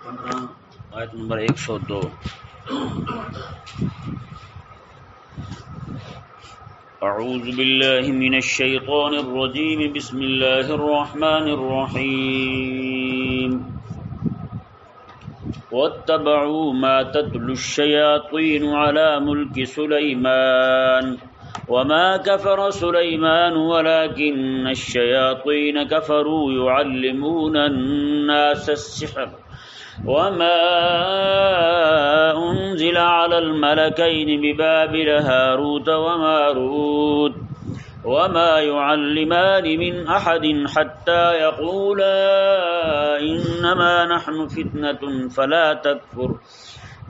آیت نمبر 102. اعوذ باللہ من الشیطان الرجیم بسم اللہ الرحمن الرحیم واتبعوا ما تتلو الشیاطین علی ملک سلیمان وما كفر سليمان ولكن الشياطين كفروا يعلمون الناس السحر وما أنزل على الملكين ببابل هاروت وماروت وما يعلمان من أحد حتى يقولا إنما نحن فتنة فلا تكفر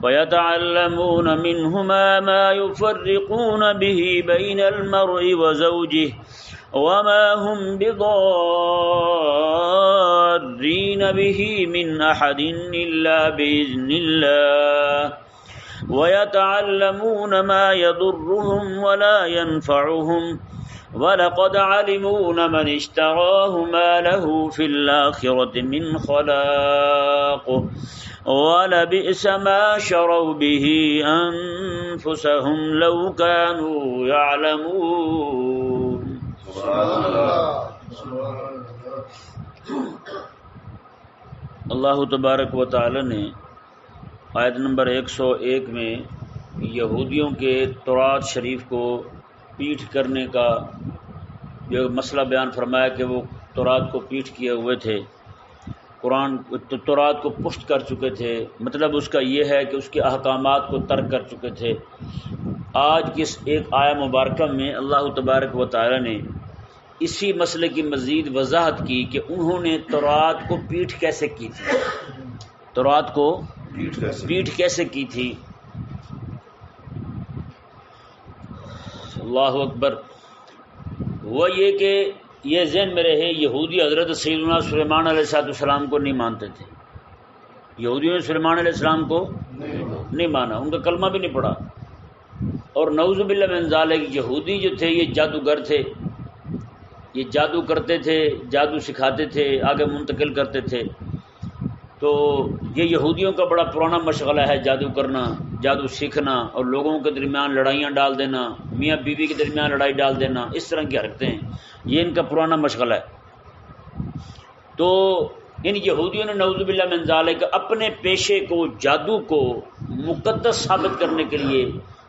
ويتعلمون منهما ما يفرقون به بين المرء وزوجه وما هم بضارين به من أحد إلا بإذن الله ويتعلمون ما يضرهم ولا ينفعهم وَلَقَدْ عَلِمُوا لَمَنِ اشْتَرَاهُ مَا لَهُ فِي الْآخِرَةِ مِنْ خَلَاقٍ وَلَبِئْسَ مَا شَرَوْا بِهِ أَنفُسَهُمْ لَوْ كَانُوا يَعْلَمُونَ. اللہ تبارک و تعالی نے آیت نمبر 101 میں یہودیوں کے تورات شریف کو پیٹھ کرنے کا جو مسئلہ بیان فرمایا کہ وہ تورات کو پیٹھ کیے ہوئے تھے، قرآن تورات کو پشت کر چکے تھے، مطلب اس کا یہ ہے کہ اس کے احکامات کو ترک کر چکے تھے. آج کی اس ایک آیہ مبارکہ میں اللہ تبارک و تعالی نے اسی مسئلے کی مزید وضاحت کی کہ انہوں نے تورات کو پیٹھ کیسے کی تھی، تورات کو پیٹھ کیسے کی تھی. اللہ اکبر. وہ یہ کہ یہ ذہن میں رہے، یہودی حضرت سیدنا سلیمان علیہ السلام کو نہیں مانتے تھے. یہودیوں نے سلیمان علیہ السلام کو نہیں مانا، ان کا کلمہ بھی نہیں پڑھا. اور نعوذ باللہ من ذالک یہودی جو تھے یہ جادوگر تھے، یہ جادو کرتے تھے، جادو سکھاتے تھے، آگے منتقل کرتے تھے. تو یہ یہودیوں کا بڑا پرانا مشغلہ ہے، جادو کرنا، جادو سیکھنا اور لوگوں کے درمیان لڑائیاں ڈال دینا، میاں بیوی کے درمیان لڑائی ڈال دینا، اس طرح کی حرکتیں ہیں، یہ ان کا پرانا مشغلہ ہے. تو ان یہودیوں نے نعوذ باللہ من ذالک اپنے پیشے کو، جادو کو مقدس ثابت کرنے کے لیے،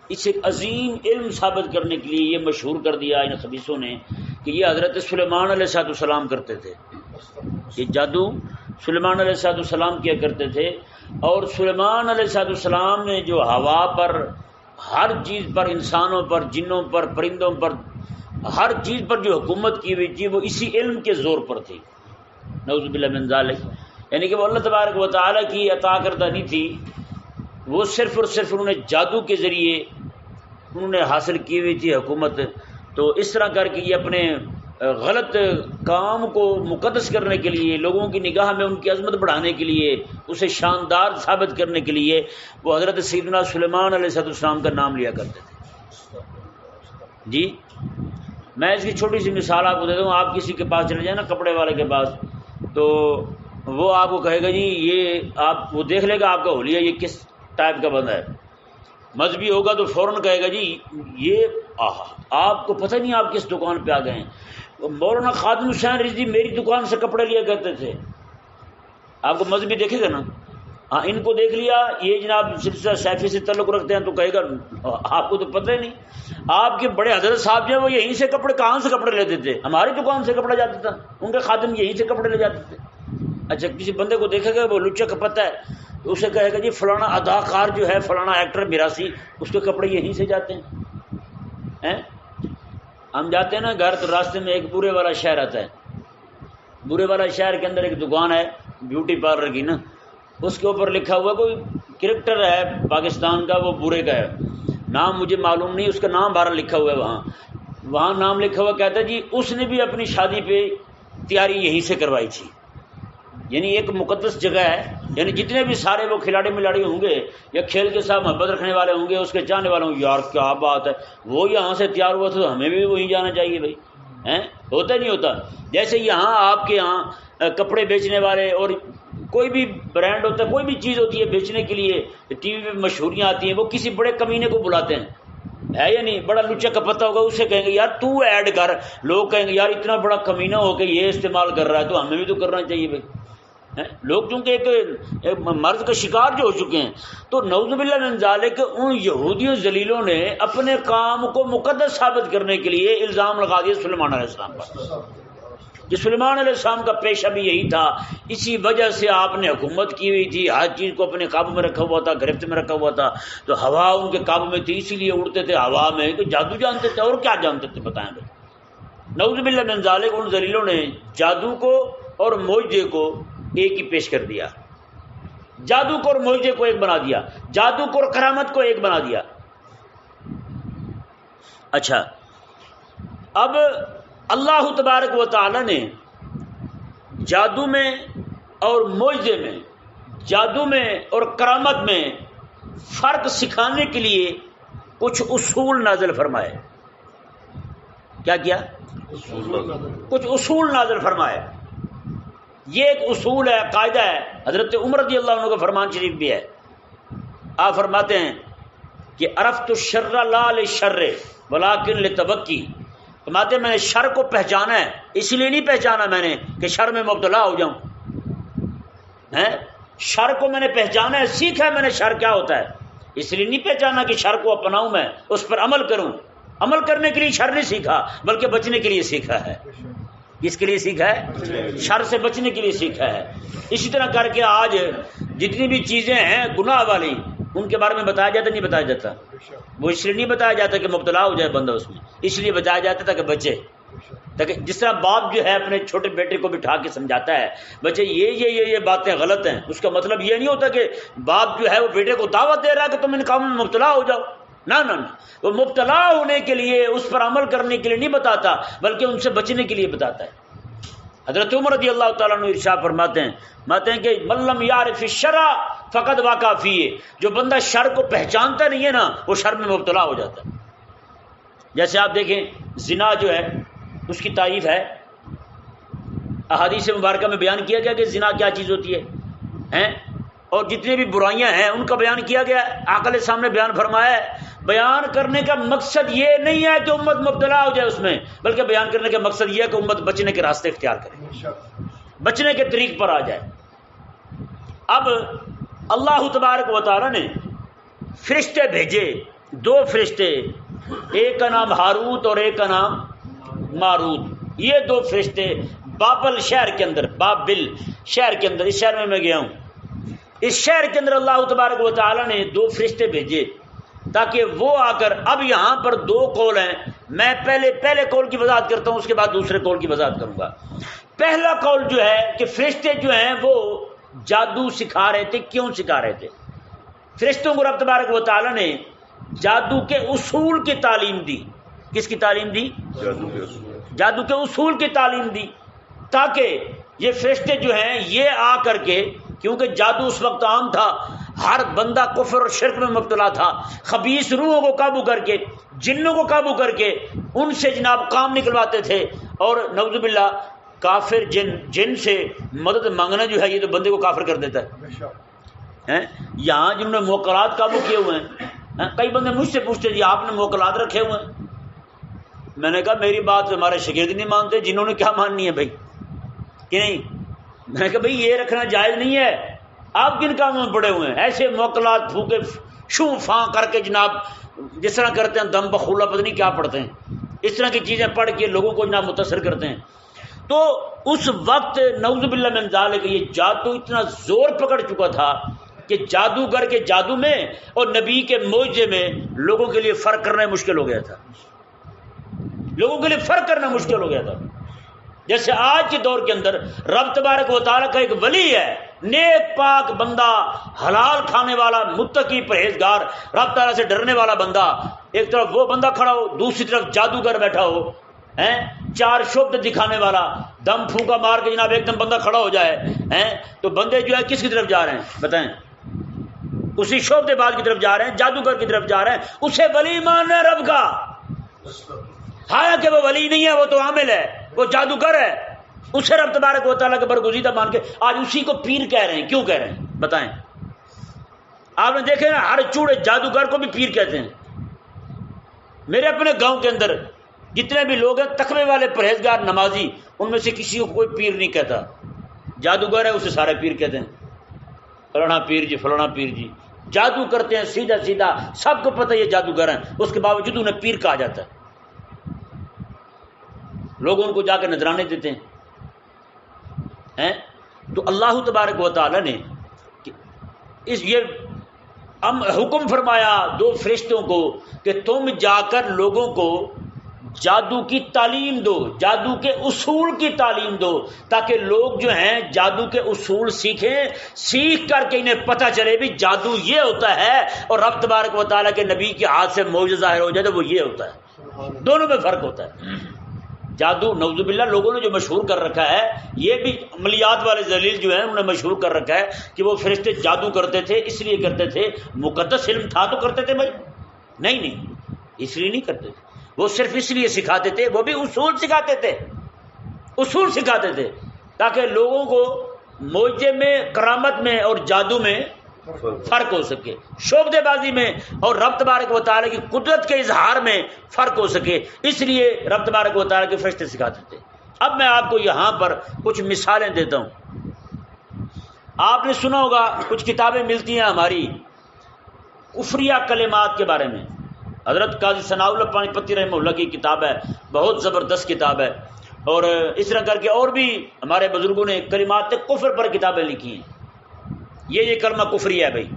اسے عظیم علم ثابت کرنے کے لیے یہ مشہور کر دیا ان خبیثوں نے کہ یہ حضرت سلیمان علیہ السلام کرتے تھے. یہ جادو سلیمان علیہ السلام کیا کرتے تھے. اور سلیمان علیہ السلام نے جو ہوا پر، ہر چیز پر، انسانوں پر، جنوں پر، پرندوں پر، ہر چیز پر جو حکومت کی ہوئی تھی وہ اسی علم کے زور پر تھی. نعوذ باللہ من ذالک، یعنی کہ وہ اللہ تبارک و تعالیٰ کی عطا کردہ نہیں تھی، وہ صرف اور صرف انہوں نے جادو کے ذریعے انہوں نے حاصل کی ہوئی تھی حکومت. تو اس طرح کر کے یہ اپنے غلط کام کو مقدس کرنے کے لیے، لوگوں کی نگاہ میں ان کی عظمت بڑھانے کے لیے، اسے شاندار ثابت کرنے کے لیے وہ حضرت سیدنا سلیمان علیہ السلام کا نام لیا کرتے تھے. جی میں اس کی چھوٹی سی مثال آپ کو دے دوں. آپ کسی کے پاس چلے جائیں نا، کپڑے والے کے پاس، تو وہ آپ کو کہے گا جی یہ آپ، وہ دیکھ لے گا آپ کا حلیہ یہ کس ٹائپ کا بندہ ہے. مذہبی ہوگا تو فوراً کہے گا جی یہ آپ کو پتہ نہیں آپ کس دکان پہ آ گئے ہیں. مولانا خادم حسین رضوی میری دکان سے کپڑے لیا کرتے تھے. آپ کو مذہبی دیکھے گا نا، ہاں ان کو دیکھ لیا یہ جناب سلسلہ سیفی سے تعلق رکھتے ہیں تو کہے گا آپ کو تو پتہ ہی نہیں. آپ کے بڑے حضرت صاحب جو ہے وہ یہیں سے کپڑے، کہاں سے کپڑے لیتے تھے؟ ہماری دکان سے کپڑا جاتا تھا، ان کے خادم یہیں سے کپڑے لے جاتے تھے. اچھا کسی بندے کو دیکھے گا وہ لچا کا پتہ ہے، اسے کہے گا جی فلانا اداکار جو ہے، فلانا ایکٹر میراثی، اس کے کپڑے یہیں سے جاتے ہیں. ہم جاتے ہیں نا گھر تو راستے میں ایک بورے والا شہر آتا ہے. بورے والا شہر کے اندر ایک دکان ہے بیوٹی پارلر کی نا، اس کے اوپر لکھا ہوا کوئی کرکٹر ہے پاکستان کا، وہ بورے کا ہے، نام مجھے معلوم نہیں، اس کا نام بہرحال لکھا ہوا ہے وہاں نام لکھا ہوا. کہتا ہے جی اس نے بھی اپنی شادی پہ تیاری یہیں سے کروائی تھی. یعنی ایک مقدس جگہ ہے، یعنی جتنے بھی سارے وہ کھلاڑی ملاڑی ہوں گے یا کھیل کے ساتھ محبت رکھنے والے ہوں گے، اس کے چاہنے والے ہوں گے، یار کیا بات ہے، وہ یہاں سے تیار ہوا تھا تو ہمیں بھی وہیں جانا چاہیے بھائی. ہوتا نہیں ہوتا. جیسے یہاں آپ کے یہاں کپڑے بیچنے والے اور کوئی بھی برانڈ ہوتا ہے، کوئی بھی چیز ہوتی ہے بیچنے کے لیے، ٹی وی پہ مشہوریاں آتی ہیں، وہ کسی بڑے کمینے کو بلاتے ہیں، ہے یا نہیں؟ بڑا لچا کا پتہ ہوگا، اسے کہیں گے یار تو ایڈ کر، لوگ کہیں گے یار اتنا بڑا کمینہ ہو کے یہ استعمال کر رہا ہے تو ہمیں بھی تو کرنا چاہیے بھائی۔ لوگ چونکہ ایک مرض کا شکار جو ہو چکے ہیں، تو نعوذ باللہ من ذالک ان یہودیوں ذلیلوں نے اپنے کام کو مقدس ثابت کرنے کے لیے الزام لگا دیا سلیمان علیہ السلام پر، کہ سلیمان علیہ السلام کا پیشہ بھی یہی تھا، اسی وجہ سے آپ نے حکومت کی ہوئی تھی، ہر چیز کو اپنے قابو میں رکھا ہوا تھا، گرفت میں رکھا ہوا تھا، تو ہوا ان کے قابو میں تھی، اسی لیے اڑتے تھے ہوا میں، کہ جادو جانتے تھے اور کیا جانتے تھے بتائیں بھائی۔ نعوذ باللہ من ذالک ان ذلیلوں نے جادو کو اور معجزے کو ایک ہی پیش کر دیا، جادو کو اور معجزے کو ایک بنا دیا، جادو کو اور کرامت کو ایک بنا دیا۔ اچھا، اب اللہ تبارک و تعالی نے جادو میں اور معجزے میں، جادو میں اور کرامت میں فرق سکھانے کے لیے کچھ اصول نازل فرمائے۔ کیا کیا؟ کچھ اصول نازل فرمائے۔ یہ ایک اصول ہے، قاعدہ ہے، حضرت عمر رضی اللہ عنہ کا فرمان شریف بھی ہے۔ آپ فرماتے ہیں کہ عرفت الشر لا للشر ولکن للتوقی، فرماتے ہیں میں نے شر کو پہچانا ہے، اس لیے نہیں پہچانا میں نے کہ شر میں مبتلا ہو جاؤں، شر کو میں نے پہچانا ہے، سیکھا ہے میں نے شر کیا ہوتا ہے، اس لیے نہیں پہچانا کہ شر کو اپناؤں، میں اس پر عمل کروں۔ عمل کرنے کے لیے شر نہیں سیکھا بلکہ بچنے کے لیے سیکھا ہے۔ کس کے لیے سیکھا ہے؟ شر سے بچنے کے لیے سیکھا ہے۔ اسی طرح کر کے آج جتنی بھی چیزیں ہیں گناہ والی، ان کے بارے میں بتایا جاتا نہیں بتایا جاتا؟ وہ اس لیے نہیں بتایا جاتا کہ مبتلا ہو جائے بندہ اس میں، اس لیے بتایا جاتا تھا کہ بچے، تاکہ جس طرح باپ جو ہے اپنے چھوٹے بیٹے کو بٹھا کے سمجھاتا ہے بچے یہ باتیں غلط ہیں، اس کا مطلب یہ نہیں ہوتا کہ باپ جو ہے وہ بیٹے کو دعوت دے رہا ہے کہ تم ان کاموں میں مبتلا ہو جاؤ، نہ وہ مبتلا ہونے کے لیے، اس پر عمل کرنے کے لیے نہیں بتاتا بلکہ ان سے بچنے کے لیے بتاتا ہے۔ حضرت عمر رضی اللہ تعالیٰ عنہ ارشاد فرماتے ہیں کہ من لم یعرف الشر فقد وقع فیہ، جو بندہ شر کو پہچانتا نہیں ہے نا وہ شر میں مبتلا ہو جاتا ہے۔ جیسے آپ دیکھیں زنا جو ہے اس کی تعریف ہے، احادیث مبارکہ میں بیان کیا گیا کہ زنا کیا چیز ہوتی ہے، اور جتنی بھی برائیاں ہیں ان کا بیان کیا گیا، آقا علیہ السلام نے بیان فرمایا ہے۔ بیان کرنے کا مقصد یہ نہیں ہے کہ امت مبتلا ہو جائے اس میں، بلکہ بیان کرنے کا مقصد یہ ہے کہ امت بچنے کے راستے اختیار کرے، بچنے کے طریق پر آ جائے۔ اب اللہ تبارک و تعالی نے فرشتے بھیجے، دو فرشتے، ایک کا نام ہاروت اور ایک کا نام ماروت۔ یہ دو فرشتے بابل شہر کے اندر، بابل شہر کے اندر، اس شہر میں گیا ہوں، اس شہر کے اندر اللہ تبارک و تعالی نے دو فرشتے بھیجے تاکہ وہ آ کر، اب یہاں پر دو قول ہیں، میں پہلے قول کی وضاحت کرتا ہوں، اس کے بعد دوسرے قول کی وضاحت کروں گا۔ پہلا قول جو ہے کہ فرشتے جو ہیں وہ جادو سکھا رہے تھے۔ کیوں سکھا رہے تھے؟ فرشتوں کو رب تبارک و تعالی نے جادو کے اصول کی تعلیم دی۔ کس کی تعلیم دی؟ جادو کے اصول کی تعلیم دی، تاکہ یہ فرشتے جو ہیں یہ آ کر کے، کیونکہ جادو اس وقت عام تھا، ہر بندہ کفر اور شرک میں مبتلا تھا، خبیث روحوں کو قابو کر کے، جنوں کو قابو کر کے ان سے جناب کام نکلواتے تھے، اور نعوذ باللہ کافر جن سے مدد مانگنا جو ہے یہ تو بندے کو کافر کر دیتا ہے۔ یہاں جنہوں نے موکلات قابو کیے ہوئے ہیں، کئی بندے مجھ سے پوچھتے جی آپ نے موکلات رکھے ہوئے ہیں؟ میں نے کہا میری بات ہمارے شاگرد نہیں مانتے، جنہوں نے کیا ماننی ہے بھائی کہ نہیں؟ میں نے کہا بھائی یہ رکھنا جائز نہیں ہے، آپ کن کاموں میں پڑے ہوئے ہیں؟ ایسے موکلات پھوکے شو فاں کر کے جناب جس طرح کرتے ہیں دم بخولہ پتہ نہیں کیا پڑھتے ہیں، اس طرح کی چیزیں پڑھ کے لوگوں کو جناب متاثر کرتے ہیں۔ تو اس وقت نعوذ باللہ من ذالک یہ جادو اتنا زور پکڑ چکا تھا کہ جادوگر کے جادو میں اور نبی کے معجزے میں لوگوں کے لیے فرق کرنا مشکل ہو گیا تھا، لوگوں کے لیے فرق کرنا مشکل ہو گیا تھا۔ جیسے آج کے دور کے اندر رب تبارک و تعالیٰ کا ایک ولی ہے، نیک پاک بندہ، حلال کھانے والا، متقی پرہیزگار، رب تعالیٰ سے ڈرنے والا بندہ، ایک طرف وہ بندہ کھڑا ہو، دوسری طرف جادوگر بیٹھا ہو، چار شبد دکھانے والا، دم پھونکا مار کے جناب ایک دم بندہ کھڑا ہو جائے، تو بندے جو ہے کس کی طرف جا رہے ہیں بتائیں؟ اسی شبد باز کی طرف جا رہے ہیں، جادوگر کی طرف جا رہے ہیں، اسے ولی ماننا ہے رب کا، حالانکہ وہ ولی نہیں ہے، وہ تو عامل ہے، وہ جادوگر ہے، اسے رب تبارک و تعالیٰ کے برگزیدہ مان کے آج اسی کو پیر کہہ رہے ہیں. کیوں کہہ رہے ہیں بتائیں؟ آپ نے دیکھے نا ہر چوڑے جادوگر کو بھی پیر کہتے ہیں. میرے اپنے گاؤں کے اندر جتنے بھی لوگ ہیں تقوی والے پرہیزگار نمازی، ان میں سے کسی کو کوئی پیر نہیں کہتا. جادوگر ہے اسے سارے پیر کہتے ہیں. فلانا پیر جی، فلانا پیر جی، جادو کرتے ہیں سیدھا سیدھا، سب کو پتہ یہ جادوگر ہیں، اس کے باوجود انہیں پیر کہا جاتا ہے. لوگ ان کو جا کے نذرانے دیتے ہیں. تو اللہ تبارک و تعالی نے یہ حکم فرمایا 2 فرشتوں کو کہ تم جا کر لوگوں کو جادو کی تعلیم دو، جادو کے اصول کی تعلیم دو، تاکہ لوگ جو ہیں جادو کے اصول سیکھیں، سیکھ کر کے انہیں پتہ چلے بھی جادو یہ ہوتا ہے اور رب تبارک و تعالیٰ کے نبی کے ہاتھ سے معجزہ ظاہر ہو جائے تو وہ یہ ہوتا ہے. دونوں میں فرق ہوتا ہے. جادو نعوذ باللہ لوگوں نے جو مشہور کر رکھا ہے، یہ بھی عملیات والے ذلیل جو ہیں انہوں نے مشہور کر رکھا ہے کہ وہ فرشتے جادو کرتے تھے، اس لیے کرتے تھے مقدس علم تھا تو کرتے تھے. بھائی نہیں، اس لیے نہیں کرتے تھے، وہ صرف اس لیے سکھاتے تھے، وہ بھی اصول سکھاتے تھے، اصول سکھاتے تھے تاکہ لوگوں کو معجزے میں، کرامت میں اور جادو میں فرق ہو سکے، شعبدے بازی میں اور رب تبارک و تعالیٰ کی قدرت کے اظہار میں فرق ہو سکے. اس لیے رب تبارک و تعالیٰ کے فرشتے سکھاتے تھے. اب میں آپ کو یہاں پر کچھ مثالیں دیتا ہوں. آپ نے سنا ہوگا کچھ کتابیں ملتی ہیں ہماری کفریہ کلمات کے بارے میں. حضرت قاضی ثناء اللہ پانی پتی رحمہ اللہ کی کتاب ہے، بہت زبردست کتاب ہے. اور اس طرح کر کے اور بھی ہمارے بزرگوں نے کلمات کفر پر کتابیں لکھی ہیں. یہ کلمہ کفری ہے بھائی.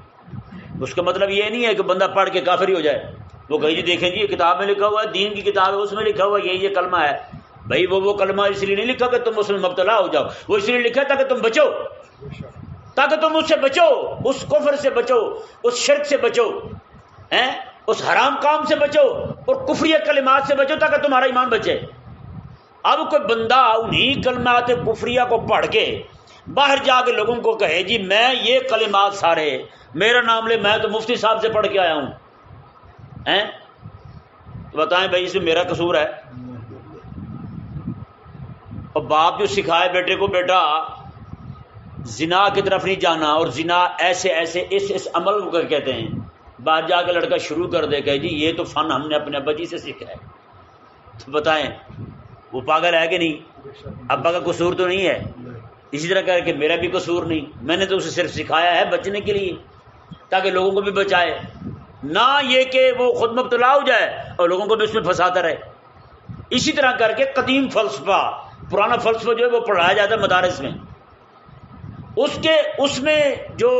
اس کا مطلب یہ نہیں ہے کہ بندہ پڑھ کے کافر ہی ہو جائے. وہ کہیں جی دیکھیں جی یہ کتاب میں لکھا ہوا ہے، دین کی کتاب ہے، اس میں لکھا ہوا یہ کلمہ ہے. بھائی وہ کلمہ اس لیے نہیں لکھا کہ تم اس میں مبتلا ہو جاؤ، وہ اس لیے لکھا تاکہ تم بچو، تاکہ تم اس سے بچو، اس کفر سے بچو، اس شرک سے بچو، اس حرام کام سے بچو اور کفریہ کلمات سے بچو تاکہ تمہارا ایمان بچے. اب کوئی بندہ انہی کلمات کفریہ کو پڑھ کے باہر جا کے لوگوں کو کہے جی میں یہ کلمات سارے میرا نام لے، میں تو مفتی صاحب سے پڑھ کے آیا ہوں، تو بتائیں بھائی اس میں میرا قصور ہے؟ اور باپ جو سکھائے بیٹے کو بیٹا زنا کی طرف نہیں جانا اور زنا ایسے ایسے اس عمل کو کہتے ہیں، باہر جا کے لڑکا شروع کر دے کہ جی یہ تو فن ہم نے اپنے ابا جی سے سیکھا ہے، تو بتائیں وہ پاگل ہے کہ نہیں؟ ابا کا قصور تو نہیں ہے. اسی طرح کر کے میرا بھی قصور نہیں، میں نے تو اسے صرف سکھایا ہے بچنے کے لیے تاکہ لوگوں کو بھی بچائے، نہ یہ کہ وہ خود مبتلا ہو جائے اور لوگوں کو بھی اس میں پھنساتا رہے. اسی طرح کر کے قدیم فلسفہ، پرانا فلسفہ جو ہے وہ پڑھایا جاتا ہے مدارس میں، اس میں جو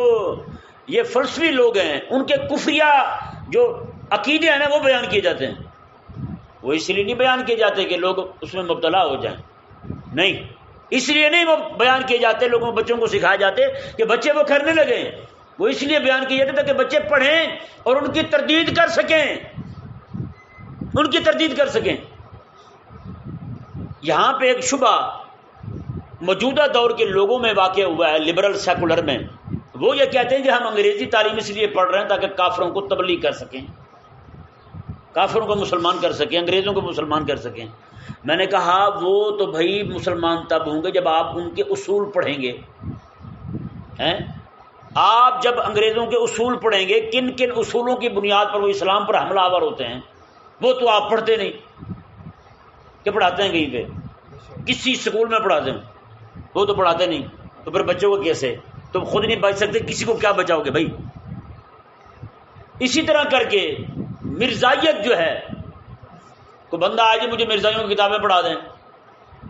یہ فلسفی لوگ ہیں ان کے کفریہ جو عقیدے ہیں نا وہ بیان کیے جاتے ہیں. وہ اس لیے نہیں بیان کیے جاتے کہ لوگ اس میں مبتلا ہو جائیں، نہیں، اس لیے نہیں وہ بیان کیے جاتے، لوگوں بچوں کو سکھائے جاتے کہ بچے وہ کرنے لگیں. وہ اس لیے بیان کیے جاتے تاکہ بچے پڑھیں اور ان کی تردید کر سکیں، ان کی تردید کر سکیں. یہاں پہ ایک شبہ موجودہ دور کے لوگوں میں واقع ہوا ہے، لبرل سیکولر میں. وہ یہ کہتے ہیں کہ ہم انگریزی تعلیم اس لیے پڑھ رہے ہیں تاکہ کافروں کو تبلیغ کر سکیں، کافروں کو مسلمان کر سکیں، انگریزوں کو مسلمان کر سکیں. میں نے کہا وہ تو بھائی مسلمان تب ہوں گے جب آپ ان کے اصول پڑھیں گے. آپ جب انگریزوں کے اصول پڑھیں گے، کن کن اصولوں کی بنیاد پر وہ اسلام پر حملہ آور ہوتے ہیں، وہ تو آپ پڑھتے نہیں. کہ پڑھاتے ہیں کہیں پہ کسی اسکول میں پڑھاتے ہیں، وہ تو پڑھاتے نہیں. تو پھر بچوں کو کیسے؟ تم خود نہیں بچ سکتے، کسی کو کیا بچاؤ گے بھائی؟ اسی طرح کر کے مرزائیت جو ہے، کوئی بندہ آئے جی مجھے مرزائیوں کی کتابیں پڑھا دیں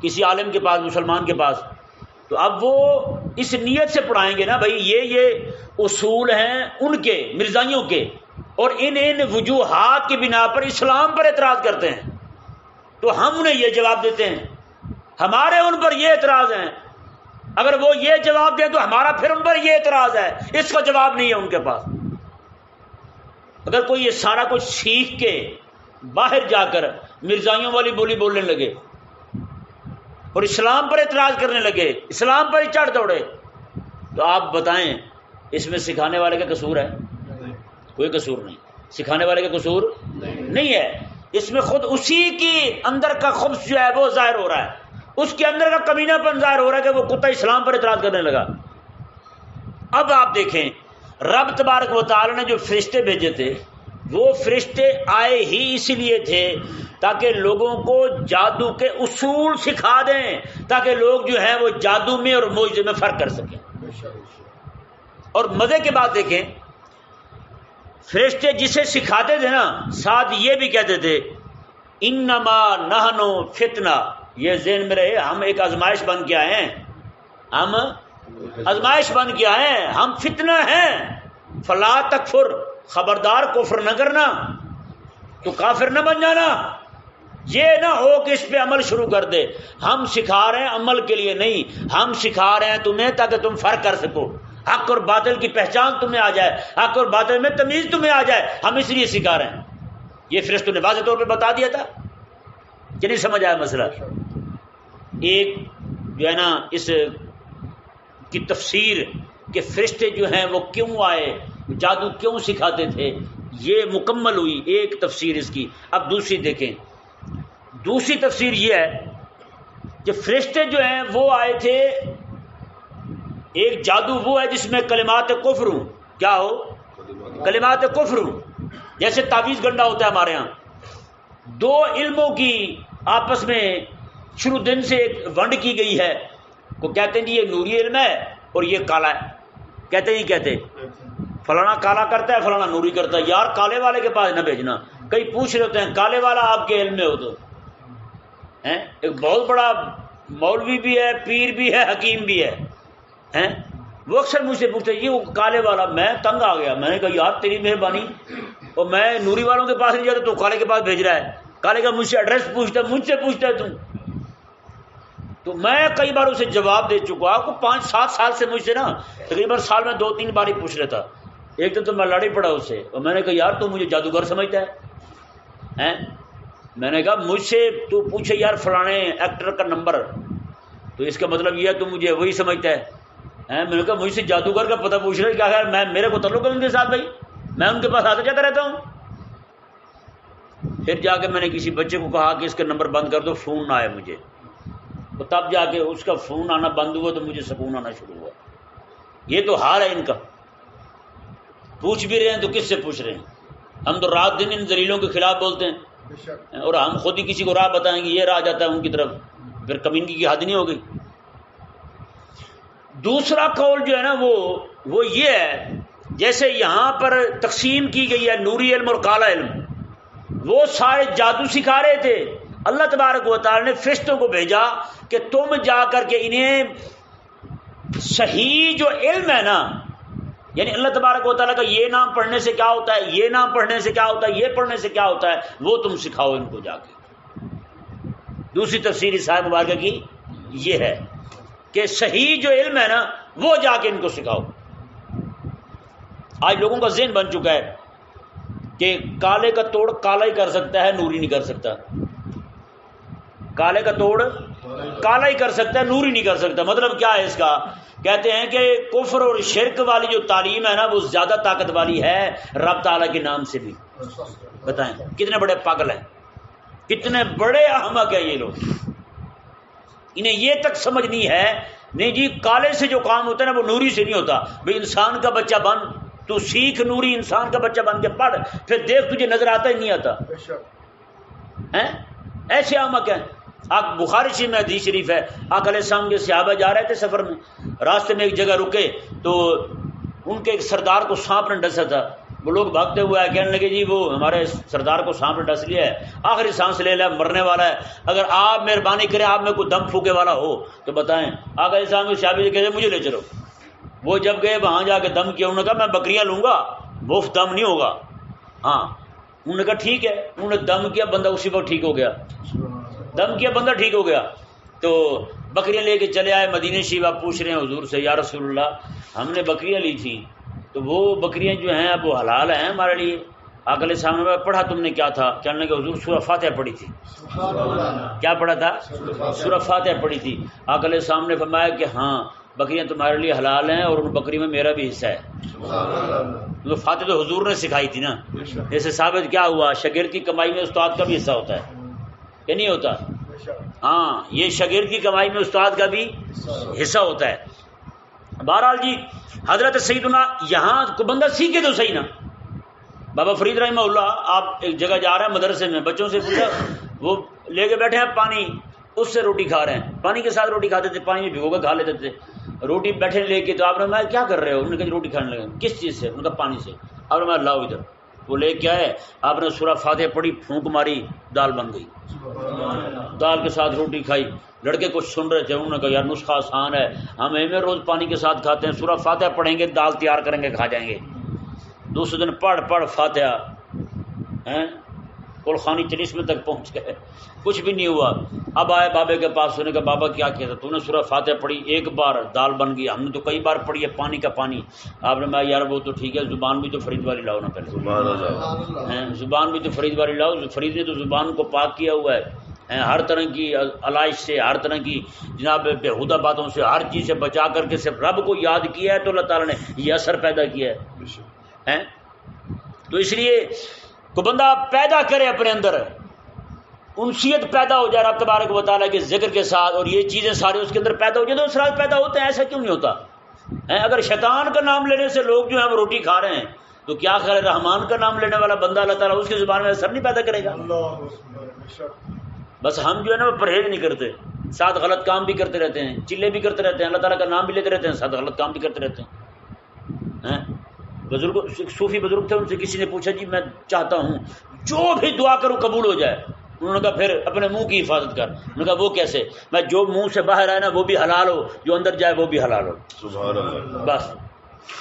کسی عالم کے پاس، مسلمان کے پاس، تو اب وہ اس نیت سے پڑھائیں گے نا بھائی یہ اصول ہیں ان کے مرزائیوں کے، اور ان وجوہات کی بنا پر اسلام پر اعتراض کرتے ہیں، تو ہم انہیں یہ جواب دیتے ہیں ہمارے ان پر یہ اعتراض ہیں. اگر وہ یہ جواب دیں تو ہمارا پھر ان پر یہ اعتراض ہے، اس کا جواب نہیں ہے ان کے پاس. اگر کوئی یہ سارا کچھ سیکھ کے باہر جا کر مرزائیوں والی بولی بولنے لگے اور اسلام پر اعتراض کرنے لگے، اسلام پر ہی چڑھ دوڑے، تو آپ بتائیں اس میں سکھانے والے کا قصور ہے؟ کوئی قصور نہیں، سکھانے والے کا قصور نہیں ہے. اس میں خود اسی کی اندر کا خبث جو ہے وہ ظاہر ہو رہا ہے، اس کے اندر کا کمینہ پن ظاہر ہو رہا ہے کہ وہ کتا اسلام پر اعتراض کرنے لگا۔ اب آپ دیکھیں رب تبارک و تعالی نے جو فرشتے بھیجے تھے وہ فرشتے آئے ہی اسی لیے تھے تاکہ لوگوں کو جادو کے اصول سکھا دیں، تاکہ لوگ جو ہیں وہ جادو میں اور معجزے میں فرق کر سکیں۔ اور مزے کی بات دیکھیں، فرشتے جسے سکھاتے تھے نا ساتھ یہ بھی کہتے تھے انما نحن فتنہ، یہ ذہن میں رہے ہم ایک آزمائش بن کے آئے ہیں، ہم آزمائش بن کے آئے ہیں، ہم فتنہ ہیں، فلا تکفر، خبردار کفر نہ کرنا، تو کافر نہ بن جانا، یہ نہ ہو کہ اس پہ عمل شروع کر دے۔ ہم سکھا رہے ہیں عمل کے لیے نہیں، ہم سکھا رہے ہیں تمہیں تاکہ تم فرق کر سکو، حق اور باطل کی پہچان تمہیں آ جائے، حق اور باطل میں تمیز تمہیں آ جائے، ہم اس لیے سکھا رہے ہیں۔ یہ فرشتوں نے واضح طور پہ بتا دیا تھا کہ نہیں سمجھ آیا مسئلہ؟ ایک جو ہے نا اس کی تفسیر کہ فرشتے جو ہیں وہ کیوں آئے، جادو کیوں سکھاتے تھے، یہ مکمل ہوئی ایک تفسیر اس کی۔ اب دوسری دیکھیں، دوسری تفسیر یہ ہے کہ فرشتے جو ہیں وہ آئے تھے، ایک جادو وہ ہے جس میں کلمات کفر ہوں، کیا ہو؟ کلمات کفر ہوں، جیسے تعویذ گنڈا ہوتا ہے ہمارے ہاں، دو علموں کی آپس میں شروع دن سے ایک ونڈ کی گئی ہے، کو کہتے ہیں جی یہ نوری علم ہے اور یہ کالا ہے، کہتے ہی کہتے فلانا کالا کرتا ہے فلانا نوری کرتا ہے، یار کالے والے کے پاس نہ بھیجنا، کئی پوچھ رہے ہوتے ہیں کالے والا آپ کے علم میں ہو تو ایک بہت بڑا مولوی بھی ہے، پیر بھی ہے، حکیم بھی ہے، وہ اکثر مجھ سے پوچھتے ہیں یہ وہ کالے والا، میں تنگ آ گیا، میں نے کہا یار تیری مہربانی، اور میں نوری والوں کے پاس نہیں جاتا تو کالے کے پاس بھیج رہا ہے، کالے کا مجھ سے ایڈریس پوچھتا ہے، مجھ سے پوچھتا ہے تو میں کئی بار اسے جواب دے چکا، آپ کو 5-7 سال سے مجھ سے نا تقریباً سال میں 2-3 بار ہی پوچھ لیتا، ایک دن تو میں لڑ ہی پڑا اس سے، اور میں نے کہا یار تو مجھے جادوگر سمجھتا ہے، میں نے کہا مجھ سے تو پوچھے یار فلانے ایکٹر کا نمبر، تو اس کا مطلب یہ ہے تو مجھے وہی سمجھتا ہے، میں نے کہا مجھ سے جادوگر کا پتہ پوچھ رہے کیا خیر میں میرے کو تعلق ہے ان کے ساتھ، بھائی میں ان کے پاس آتا جاتا رہتا ہوں۔ پھر جا کے میں نے کسی بچے کو کہا کہ اس کا نمبر بند کر دو، فون نہ آئے مجھے، تو تب جا کے اس کا فون آنا بند ہوا تو مجھے سکون آنا شروع ہوا۔ یہ تو حال ہے ان کا، پوچھ بھی رہے ہیں تو کس سے پوچھ رہے ہیں؟ ہم تو رات دن ان ذلیلوں کے خلاف بولتے ہیں، اور ہم خود ہی کسی کو راہ بتائیں گے یہ راہ جاتا ہے ان کی طرف، پھر کمینگی کی حد نہیں ہو گئی۔ دوسرا قول جو ہے نا وہ یہ ہے جیسے یہاں پر تقسیم کی گئی ہے نوری علم اور کالا علم، وہ سارے جادو سکھا رہے تھے، اللہ تبارک و تعالی نے فرشتوں کو بھیجا کہ تم جا کر کے انہیں صحیح جو علم ہے نا، یعنی اللہ تبارک و تعالیٰ کا یہ نام پڑھنے سے کیا ہوتا ہے، یہ نام پڑھنے سے کیا ہوتا ہے، یہ پڑھنے سے کیا ہوتا ہے، وہ تم سکھاؤ ان کو جا کے۔ دوسری تفسیر اس آیت مبارکہ کی یہ ہے کہ صحیح جو علم ہے نا وہ جا کے ان کو سکھاؤ۔ آج لوگوں کا ذہن بن چکا ہے کہ کالے کا توڑ کالا ہی کر سکتا ہے، نوری نہیں کر سکتا، کالے کا توڑ کالا ہی کر سکتا ہے، نوری نہیں کر سکتا۔ مطلب کیا ہے اس کا؟ کہتے ہیں کہ کفر اور شرک والی جو تعلیم ہے نا وہ زیادہ طاقت والی ہے رب تعالیٰ کے نام سے بھی۔ بتائیں کتنے بڑے پاگل ہیں، کتنے بڑے احمق ہیں یہ لوگ، انہیں یہ تک سمجھ نہیں ہے نہیں جی کالے سے جو کام ہوتا ہے نا وہ نوری سے نہیں ہوتا۔ بھئی انسان کا بچہ بن، تو سیکھ نوری انسان کا بچہ بن کے پڑھ، پھر دیکھ تجھے نظر آتا ہی نہیں آتا۔ ایسے احمق ہیں۔ آپ بخاری شریف میں حدیث شریف ہے، آقا علیہ السلام کے صحابہ جا رہے تھے سفر میں، راستے میں ایک جگہ رکے تو ان کے ایک سردار کو سانپ نے ڈسا تھا، وہ لوگ بھاگتے ہوئے آئے، کہنے لگے جی وہ ہمارے سردار کو سانپ نے ڈس لیا ہے، آخری سانس لے لیا، مرنے والا ہے، اگر آپ مہربانی کریں آپ میں کوئی دم پھونکے والا ہو تو بتائیں۔ آقا علیہ السلام کے صحابی کہتے مجھے لے چلو۔ وہ جب گئے وہاں جا کے دم کیا، انہوں نے کہا میں بکریاں لوں گا، مفت دم نہیں ہوگا۔ ہاں انہوں نے کہا ٹھیک ہے، انہوں نے دم کیا، بندہ اسی وقت ٹھیک ہو گیا، دم کیا بندہ ٹھیک ہو گیا۔ تو بکریاں لے کے چلے آئے مدینے شریف، آپ پوچھ رہے ہیں حضور سے یا رسول اللہ ہم نے بکریاں لی تھیں تو وہ بکریاں جو ہیں اب وہ حلال ہیں ہمارے لیے۔ آقا علیہ السلام نے پڑھا تم نے کیا تھا؟ کہنے لگے حضور سورہ فاتحہ پڑھی تھی۔ کیا پڑھا تھا؟ سورہ فاتحہ پڑھی تھی۔ آقا علیہ السلام نے فرمایا کہ ہاں بکریاں تمہارے لیے حلال ہیں اور ان بکری میں میرا بھی حصہ ہے۔ تو فاتحہ تو حضور نے سکھائی تھی نا، ایسے ثابت کیا ہوا؟ شاگرد کی کمائی میں استاد کا بھی حصہ ہوتا ہے کہ نہیں ہوتا؟ ہاں یہ شاگرد کی کمائی میں استاد کا بھی حصہ ہوتا ہے. بہرحال جی حضرت سیدنا یہاں کو بندہ سیکھے تو صحیح نا. بابا فرید رحمہ اللہ آپ ایک جگہ جا رہے ہیں مدرسے میں, بچوں سے پوچھا, وہ لے کے بیٹھے ہیں پانی, اس سے روٹی کھا رہے ہیں, پانی کے ساتھ روٹی کھاتے تھے, پانی میں بھگو کے کھا لیتے تھے. روٹی بیٹھے لے کے, تو آپ نے میں کیا کر رہے ہو, انہوں نے کہا روٹی کھانے لگے. کس چیز سے, ان کا پانی سے. آپ نے میں لاؤ ادھر, وہ لے کے آئے, آپ نے سورہ فاتحہ پڑھی, پھونک ماری, دال بن گئی. دال کے ساتھ روٹی کھائی. لڑکے کچھ سن رہے تھے, انہوں نے کہا یار نسخہ آسان ہے, ہم ایویں روز پانی کے ساتھ کھاتے ہیں, سورہ فاتحہ پڑھیں گے دال تیار کریں گے کھا جائیں گے. دوسرے دن پڑھ فاتحہ کل خانی 40 تک پہنچ گئے, کچھ بھی نہیں ہوا. اب آئے بابے کے پاس, انہوں نے کہا بابا کیا کیا تھا, تو نے سورہ فاتحہ پڑھی, ایک بار دال بن گئی, ہم نے تو کئی بار پڑھی ہے پانی کا پانی. آپ نے کہا یار وہ تو ٹھیک ہے, زبان بھی تو فرید والی لاؤ نا پہلے, زبان بھی تو فرید والی لاؤ. فرید نے تو زبان کو پاک کیا ہوا ہے ہر طرح کی علائش سے, ہر طرح کی جناب بےہودہ باتوں سے, ہر چیز سے بچا کر کے صرف رب کو یاد کیا ہے, تو اللہ تعالیٰ نے یہ اثر پیدا کیا ہے. تو اس لیے کو بندہ پیدا کرے اپنے اندر انسیت پیدا ہو جائے رب تبارک و تعالیٰ کے ذکر کے ساتھ, اور یہ چیزیں سارے اس کے اندر پیدا ہو جائیں تو اثرات پیدا ہوتے ہیں. ایسا کیوں نہیں ہوتا؟ اگر شیطان کا نام لینے سے لوگ جو ہیں وہ روٹی کھا رہے ہیں, تو کیا خیر رحمان کا نام لینے والا بندہ اللہ تعالیٰ اس کی زبان میں اثر نہیں پیدا کرے گا؟ بس ہم جو ہے نا وہ پرہیز نہیں کرتے, ساتھ غلط کام بھی کرتے رہتے ہیں, چلے بھی کرتے رہتے ہیں, اللہ تعالیٰ کا نام بھی لیتے رہتے ہیں, ساتھ غلط کام بھی کرتے رہتے ہیں. بزرگ صوفی بزرگ تھے, ان سے کسی نے پوچھا جی میں چاہتا ہوں جو بھی دعا کروں قبول ہو جائے. انہوں نے کہا پھر اپنے منہ کی حفاظت کر. انہوں نے کہا وہ کیسے؟ میں جو منہ سے باہر آئے نا وہ بھی حلال ہو, جو اندر جائے وہ بھی حلال ہو. سبحان اللہ. بس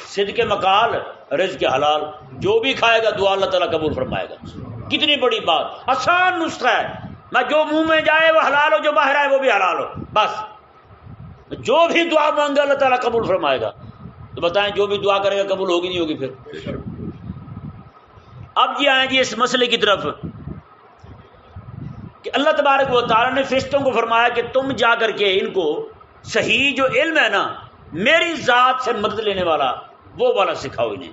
صدق مقال رزق حلال, جو بھی کھائے گا دعا اللہ تعالیٰ قبول فرمائے گا. کتنی بڑی بات, آسان نسخہ ہے. میں جو منہ میں جائے وہ حلال ہو, جو باہر آئے وہ بھی حلال ہو. بس جو بھی دعا مانگے اللہ تعالیٰ قبول فرمائے گا. تو بتائیں جو بھی دعا کرے گا قبول ہوگی نہیں ہوگی پھر؟ اب یہ آئیں جی اس مسئلے کی طرف کہ اللہ تبارک و تعالیٰ نے فرشتوں کو فرمایا کہ تم جا کر کے ان کو صحیح جو علم ہے نا میری ذات سے مدد لینے والا وہ والا سکھاؤ انہیں.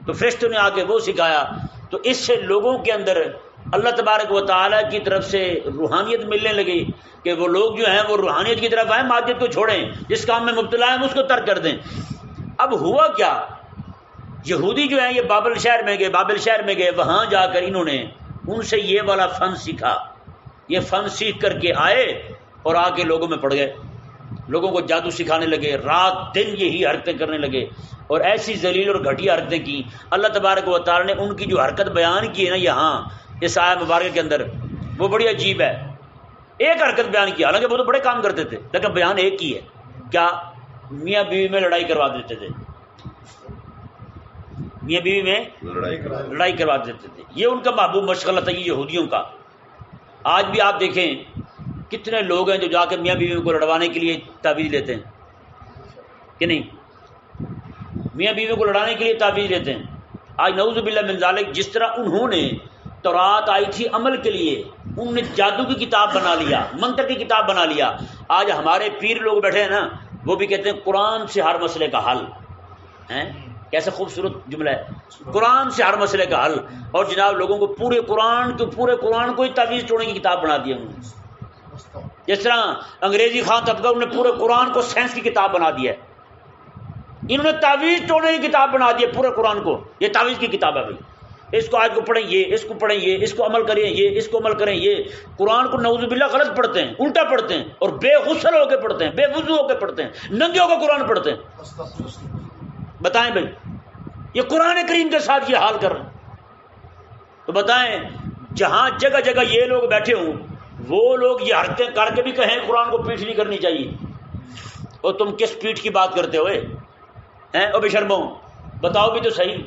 تو فرشتوں نے آگے وہ سکھایا. تو اس سے لوگوں کے اندر اللہ تبارک و تعالیٰ کی طرف سے روحانیت ملنے لگی کہ وہ لوگ جو ہیں وہ روحانیت کی طرف آئیں, مادیت کو چھوڑیں, جس کام میں مبتلا ہیں اس کو ترک کر دیں. اب ہوا کیا, یہودی جو ہیں یہ بابل شہر میں گئے, وہاں جا کر انہوں نے ان سے یہ والا فن سیکھا. یہ فن سیکھ کر کے آئے اور آ کے لوگوں میں پڑ گئے, لوگوں کو جادو سکھانے لگے, رات دن یہی حرکتیں کرنے لگے, اور ایسی ذلیل اور گھٹیا حرکتیں کی. اللہ تبارک و تعالی نے ان کی جو حرکت بیان کی ہے نا یہاں اس آیت مبارکہ کے اندر, وہ بڑی عجیب ہے. ایک حرکت بیان کی, حالانکہ وہ تو بڑے کام کرتے تھے, لیکن بیان ایک ہی ہے. کیا؟ میاں بیوی میں لڑائی کروا دیتے تھے, میاں بیوی میں لڑائی کروا دیتے تھے. یہ ان کا محبوب مشغلہ تھا یہودیوں کا. آج بھی آپ دیکھیں کتنے لوگ ہیں جو جا کے میاں بیوی کو لڑوانے کے لیے تعویذ لیتے ہیں کہ نہیں؟ میاں بیوی کو لڑانے کے لیے تعویذ لیتے ہیں. آج نعوذ باللہ من ذالک, جس طرح انہوں نے تورات آئی تھی عمل کے لیے, انہوں نے جادو کی کتاب بنا لیا, منتر کی کتاب بنا لیا. آج ہمارے پیر لوگ بیٹھے ہیں نا, وہ بھی کہتے ہیں قرآن سے ہر مسئلے کا حل ہے. کیسا خوبصورت جملہ ہے, قرآن سے ہر مسئلے کا حل. اور جناب لوگوں کو پورے قرآن کو ہی تعویذ توڑنے کی کتاب بنا دیا انہوں نے. جس طرح انگریزی خان طبقہ انہوں نے پورے قرآن کو سائنس کی کتاب بنا دیا ہے. انہوں نے تعویذ توڑنے کی کتاب بنا دی ہے پورے قرآن کو. یہ تعویذ کی کتاب ہے بھائی, اس کو آج کو پڑھیں یہ, اس کو پڑھیں یہ, اس کو عمل کریں یہ, اس کو عمل کریں یہ. قرآن کو نعوذ باللہ غلط پڑھتے ہیں, الٹا پڑھتے ہیں, اور بے غسل ہو کے پڑھتے ہیں, بے وضو ہو کے پڑھتے ہیں, ننگے ہو کے قرآن پڑھتے ہیں. بتائیں بھائی, یہ قرآن کریم کے ساتھ یہ حال کر رہے ہیں. تو بتائیں جہاں جگہ جگہ یہ لوگ بیٹھے ہوں, وہ لوگ یہ حرکتیں کر کے بھی کہیں قرآن کو پیٹھ نہیں کرنی چاہیے. اور تم کس پیٹھ کی بات کرتے ہوئے ہیں او بے شرمو؟ بتاؤ بھی تو صحیح.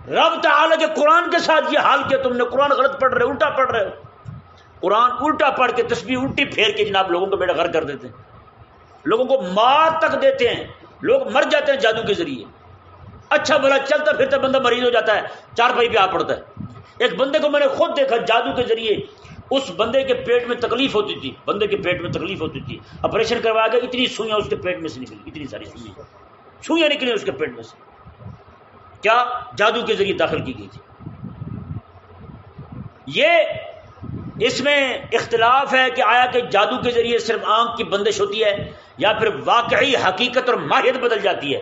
رب تعالیٰ کے قرآن کے ساتھ یہ حال کیا تم نے؟ قرآن غلط پڑھ رہے, الٹا پڑھ رہے ہو. قرآن الٹا پڑھ کے تسبیح الٹی پھیر کے جناب لوگوں کو بیڑا غرق کر دیتے ہیں, لوگوں کو مار تک دیتے ہیں. لوگ مر جاتے ہیں جادو کے ذریعے. اچھا بھلا چلتا پھرتا بندہ مریض ہو جاتا ہے, چار پائی پہ آ پڑتا ہے. ایک بندے کو میں نے خود دیکھا جادو کے ذریعے, اس بندے کے پیٹ میں تکلیف ہوتی تھی, آپریشن کروایا گیا, اتنی سوئیاں اس کے پیٹ میں سے نکلی, اتنی ساری سوئیاں نکلی اس کے پیٹ میں سے. کیا؟ جادو کے ذریعے داخل کی گئی تھی. یہ اس میں اختلاف ہے کہ آیا کہ جادو کے ذریعے صرف آنکھ کی بندش ہوتی ہے یا پھر واقعی حقیقت اور ماہیت بدل جاتی ہے.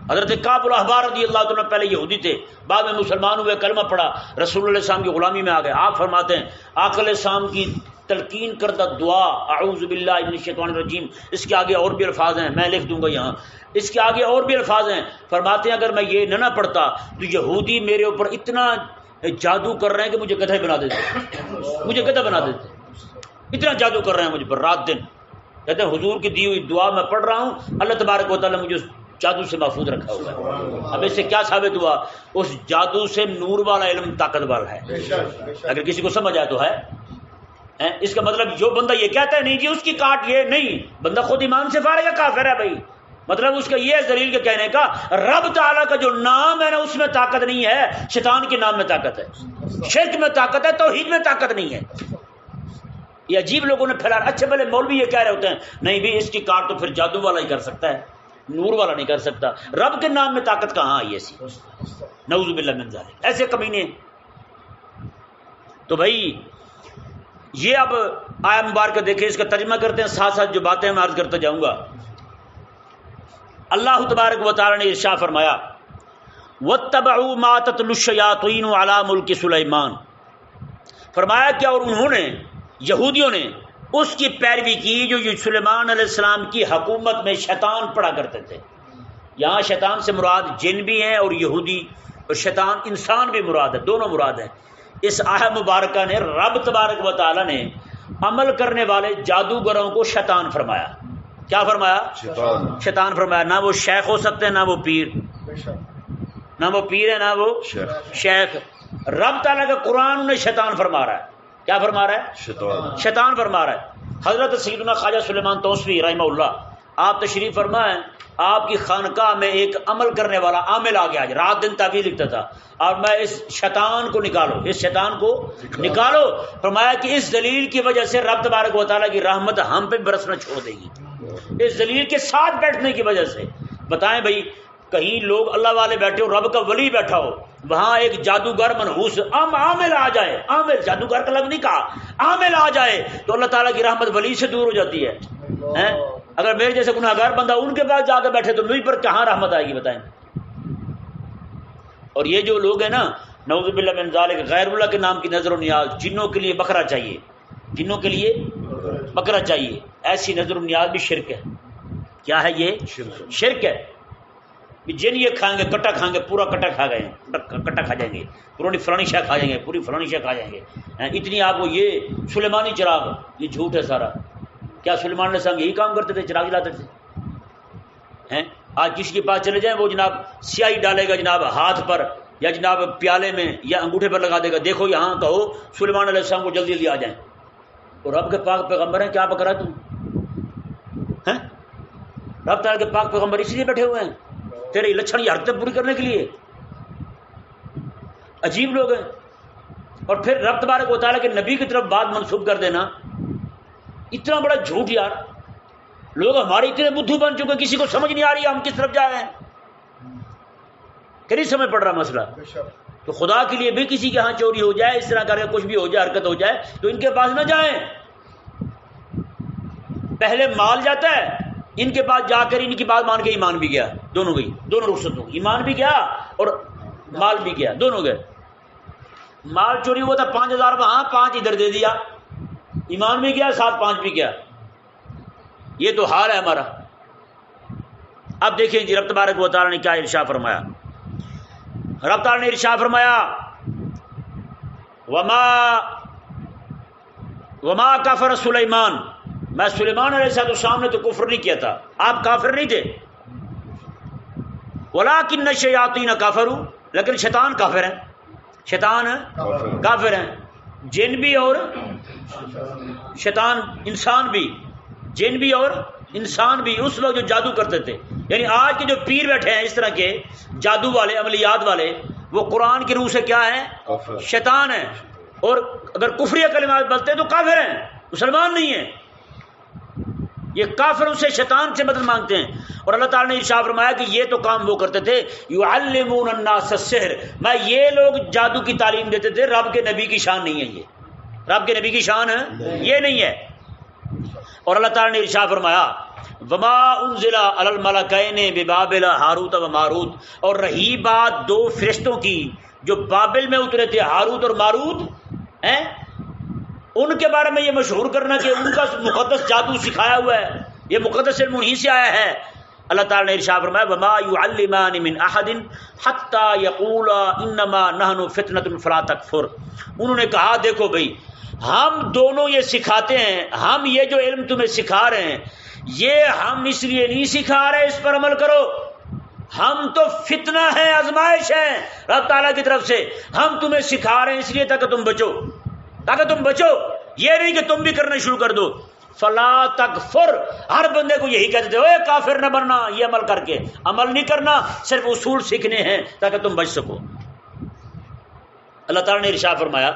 حضرت کعب الاحبار رضی اللہ عنہ پہلے یہودی تھے، بعد میں مسلمان ہوئے، کلمہ پڑھا، رسول اللہ علیہ السلام کی غلامی میں آ گئے. آپ فرماتے ہیں آقا علیہ السلام کی تلقین کردہ دعا اعوذ باللہ من الشیطان الرجیم، اس کے آگے اور بھی الفاظ ہیں، میں لکھ دوں گا یہاں، اس کے آگے اور بھی الفاظ ہیں. فرماتے ہیں اگر میں یہ نہ پڑھتا تو یہودی میرے اوپر اتنا جادو کر رہے ہیں کہ مجھے گدھے بنا دیتے، مجھے گدھا بنا دیتے، اتنا جادو کر رہے ہیں مجھ پر رات دن. کہتے ہیں حضور کی دی ہوئی دعا میں پڑھ رہا ہوں، اللہ تبارک و تعالیٰ مجھے اس جادو سے محفوظ رکھا ہوا ہے. اب اس سے کیا ثابت ہوا؟ اس جادو سے نور والا علم طاقت والا ہے، اگر کسی کو سمجھ آئے تو ہے. اس کا مطلب جو بندہ یہ کہتا ہے نہیں جی اس کی کاٹ یہ نہیں، بندہ خود ایمان سے فارغ ہے، کافر ہے بھائی. مطلب اس کا یہ ذلیل کے کہنے کا رب تعالیٰ کا جو نام ہے نا اس میں طاقت نہیں ہے، شیطان کے نام میں طاقت ہے، شرک میں طاقت ہے، توحید میں طاقت نہیں ہے. یہ عجیب لوگوں نے پھیلا. اچھے بھلے مولوی یہ کہہ رہے ہوتے ہیں نہیں بھی اس کی کاٹ تو پھر جادو والا ہی کر سکتا ہے، نور والا نہیں کر سکتا. رب کے نام میں طاقت کہاں آئی ایسی؟ نعوذ باللہ من ذالک، ایسے کمینے. تو بھائی یہ اب آیا مبارکہ دیکھیں، اس کا ترجمہ کرتے ہیں، ساتھ ساتھ جو باتیں میں عرض کرتا جاؤں گا. اللہ تبارک و تعالی نے ارشاد فرمایا وَاتَّبَعُوا مَا تَتْلُو الشَّيَاطِينُ عَلَى مُلْكِ سُلَيْمَانَ، فرمایا کہ اور انہوں نے، یہودیوں نے اس کی پیروی کی جو سلیمان علیہ السلام کی حکومت میں شیطان پڑھا کرتے تھے. یہاں شیطان سے مراد جن بھی ہیں اور یہودی، اور شیطان انسان بھی مراد ہے، دونوں مراد ہیں. اس آیت مبارکہ نے رب تبارک و تعالی نے عمل کرنے والے جادوگروں کو شیطان فرمایا. کیا فرمایا؟ شیطان فرمایا. نہ وہ شیخ ہو سکتے ہیں، نہ وہ پیر، نہ وہ پیر ہے، نہ وہ شیخ. رب تعالیٰ کا قرآن انہیں شیطان فرما رہا ہے. کیا فرما رہا ہے؟ شیطان فرما رہا ہے. حضرت سیدنا خواجہ سلیمان توسوی رحمہ اللہ آپ تشریف فرمائیں، آپ کی خانقاہ میں ایک عمل کرنے والا عامل آ گیا، رات دن تعویذ لکھتا تھا، اور میں اس شیطان کو نکالو، اس شیطان کو نکالو. فرمایا کہ اس دلیل کی وجہ سے رب تبارک و تعالیٰ کی رحمت ہم پہ برسنا چھوڑ دے گی، اس دلیل کے ساتھ بیٹھنے کی وجہ سے. بتائیں بھائی کہیں لوگ اللہ والے بیٹھے ہو، رب کا ولی بیٹھا ہو، وہاں ایک جادوگر منحوس عامل آ جائے، عامل جادوگر کا لفظ نہیں کہا، عامل آ جائے تو اللہ تعالیٰ کی رحمت ولی سے دور ہو جاتی ہے. اگر میرے جیسے گناہگار بندہ ان کے پاس جا کے بیٹھے تو مجھ پر کہاں رحمت آئے گی بتائیں. اور یہ جو لوگ ہیں نا نعوذ باللہ من ذالک، غیر اللہ کے نام کی نظر و نیاز، جنوں کے لیے بکرا چاہیے، جنوں کے لیے بکرا چاہیے، ایسی نظر و نیاز بھی شرک ہے. کیا ہے یہ؟ شرک ہے. جن یہ کھائیں گے کٹا کھائیں گے، پورا کٹا کھا گئے، کٹا کھا جائیں گے، پورانی فلانی شاہ کھا جائیں گے، پوری فلانی شاہ کھا جائیں گے. اتنی آپ کو یہ سلیمانی چراغ، یہ جھوٹ ہے سارا. کیا سلیمان علیہ السلام یہی کام کرتے تھے، چراغ جلاتے تھے؟ آج کسی کے پاس چلے جائیں وہ جناب سیاہی ڈالے گا جناب ہاتھ پر یا جناب پیالے میں یا انگوٹھے پر لگا دے گا، دیکھو یہاں کہو سلیمان علیہ السلام کو جلدی جلدی آ جائیں. اور رب کے پاک پیغمبر ہیں، کیا بکرا تم؟ رب تعالیٰ کے پاک پیغمبر اسی لیے بیٹھے ہوئے ہیں تیرے لچھن یہ حرکتیں پوری کرنے کے لیے. عجیب لوگ ہیں. اور پھر رب تبارک و تعالیٰ کے نبی کی طرف بات منسوب کر دینا، اتنا بڑا جھوٹ یار. لوگ ہمارے اتنے بدھو بن چکے، کسی کو سمجھ نہیں آ رہی ہم کس طرف جا رہے ہیں، کہ نہیں سمجھ پڑ رہا مسئلہ. تو خدا کے لیے بھی کسی کے ہاں چوری ہو جائے، اس طرح کر کے کچھ بھی ہو جائے، حرکت ہو جائے تو ان کے پاس نہ جائیں. پہلے مال جاتا ہے، ان کے پاس جا کر ان کی بات مان کے ایمان بھی گیا، دونوں گئی، دونوں رخصت ہو گئی، ایمان بھی گیا اور مال بھی گیا، دونوں گئے. مال چوری ہوا تھا 5,000 وہاں، 5 ادھر دے دیا، ایمان بھی گیا، ساتھ 5 بھی گیا. یہ تو حال ہے ہمارا. اب دیکھیں جی رب تبارک و تعالی نے کیا ارشاد فرمایا. رب تعالی نے ارشاد فرمایا وما کفر سلیمان، میں سلیمان علیہ السلام نے تو کفر نہیں کیا تھا، آپ کافر نہیں تھے. ولکن الشیاطین کفروا، لیکن شیطان کافر ہیں، شیطان کافر ہیں. جن بھی اور شیطان، انسان بھی، جن بھی اور انسان بھی اس وقت جو جادو کرتے تھے. یعنی آج کے جو پیر بیٹھے ہیں اس طرح کے جادو والے، عملیات والے، وہ قرآن کی روح سے کیا ہے؟ شیطان ہے. اور اگر کفریہ کلمات بولتے ہیں تو کافر ہیں، مسلمان نہیں ہیں. یہ کافر سے شیطان سے مدد مانگتے ہیں. اور اللہ تعالیٰ نے ارشاد فرمایا کہ یہ تو کام وہ کرتے تھے یعلمون الناس السحر، میں یہ لوگ جادو کی تعلیم دیتے تھے، رب کے نبی کی شان نہیں ہے یہ. رب کے نبی کی شان یہ نہیں ہے۔ اور اللہ تعالیٰ نے ارشاد فرمایا وما انزل علی الملکین ببابل ہاروت و ماروت، اور رہی بات دو فرشتوں کی جو بابل میں اترے تھے، ہاروت اور ماروت ہیں، ان کے بارے میں یہ مشہور کرنا کہ ان کا مقدس جادو سکھایا ہوا ہے، یہ مقدس علم انہی سے آیا ہے۔ اللہ تعالیٰ نے ارشاد فرمایا وما يعلمان من احد حتى يقولا انما نحن فتنة فلا تکفر۔ انہوں نے کہا دیکھو بھائی ہم دونوں یہ سکھاتے ہیں، ہم یہ جو علم تمہیں سکھا رہے ہیں یہ ہم اس لیے نہیں سکھا رہے اس پر عمل کرو، ہم تو فتنہ ہے، آزمائش ہے رب تعالیٰ کی طرف سے، ہم تمہیں سکھا رہے ہیں اس لیے تاکہ تم بچو، یہ نہیں کہ تم بھی کرنا شروع کر دو۔ فلا تکفر، ہر بندے کو یہی کہتے تھے اوے کافر نہ بننا، یہ عمل کر کے عمل نہیں کرنا، صرف اصول سیکھنے ہیں تاکہ تم بچ سکو۔ اللہ تعالیٰ نے ارشاد فرمایا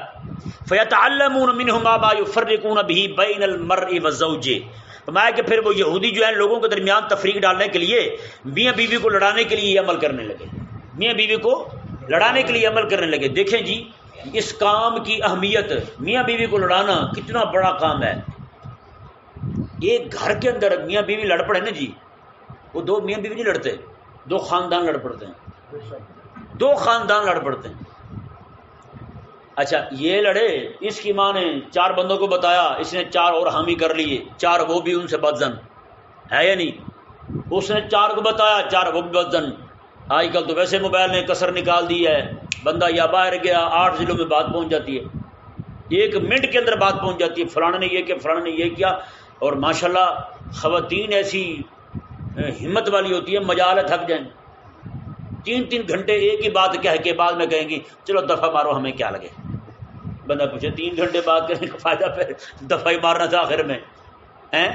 فَيَتَعَلَّمُونَ مِنْهُمَا مَا يُفَرِّقُونَ بِهِ بَيْنَ الْمَرْءِ وَزَوْجِهِ، فرمایا کہ پھر وہ یہودی جو ہیں لوگوں کے درمیان تفریق ڈالنے کے لیے میاں بیوی کو لڑانے کے لیے یہ عمل کرنے لگے، میاں بیوی کو لڑانے کے لیے عمل کرنے لگے۔ دیکھیں جی اس کام کی اہمیت، میاں بیوی کو لڑانا کتنا بڑا کام ہے۔ ایک گھر کے اندر میاں بیوی لڑ پڑے نا جی، وہ دو میاں بیوی نہیں لڑتے، دو خاندان لڑ پڑتے ہیں، دو خاندان لڑ پڑتے ہیں۔ اچھا یہ لڑے، اس کی ماں نے چار بندوں کو بتایا، اس نے چار اور حامی کر لیے، چار وہ بھی ان سے بدزن ہے یا نہیں، اس نے چار کو بتایا، چار وہ بھی بدزن۔ آج کل تو ویسے موبائل نے کسر نکال دی ہے، بندہ یا باہر گیا 8 ضلعوں میں بات پہنچ جاتی ہے، 1 منٹ کے اندر بات پہنچ جاتی ہے، فلاں نے یہ کیا، فلاں نے یہ کیا۔ اور ماشاءاللہ خواتین ایسی ہمت والی ہوتی ہے، مجال ہے تھک جائیں، 3 گھنٹے ایک ہی بات کہہ کے بعد میں کہیں گی چلو دفعہ مارو ہمیں کیا لگے۔ بندہ پوچھے 3 گھنٹے بات کرنے کا فائدہ پھر دفعہ ہی مارنا تھا آخر میں ہیں؟